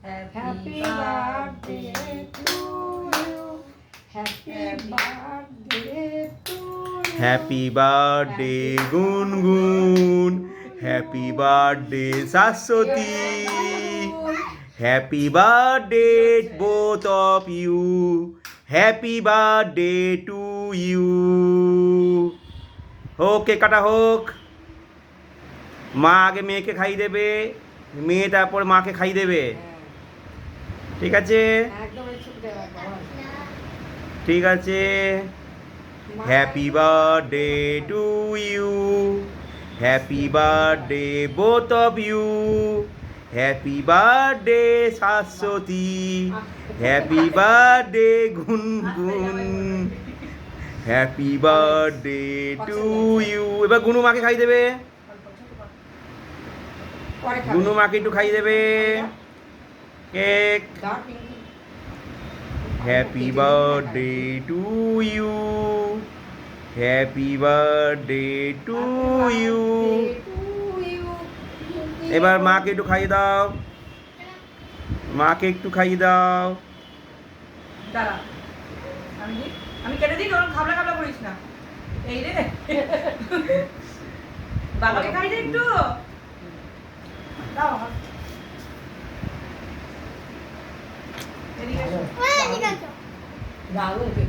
Happy birthday to you. Happy birthday to you. Happy birthday Gungun, happy birthday Shashwati, happy birthday both of you, happy birthday to you. হোক, cake কাটা হোক। মা আগে মেয়েকে খাইয়ে দেবে, মেয়ে তারপর মাকে খাইয়ে দেবে। ঠিক আছে, একদম ছুটে বাবা। ঠিক আছে। Happy birthday to you, happy birthday both of you, happy birthday Shashwati, happy birthday Gungun, happy birthday to you. এবার গুনু মাকে খাই দেবে, পরে খাবে। গুনু মাকে একটু খাই দেবে কেক। দাও Pinky. Happy birthday to you, happy birthday to you. এবার মাকে একটু খাইয়ে দাও, মাকে একটু খাইয়ে দাও। দাঁড়া, আমি কেটে দিই, ওরকম খাবলা খাবলা করিস না। এই রে, বাবাকে খাই দে একটু। দাও আমার। এদিকে এসো। দারুণ কেক।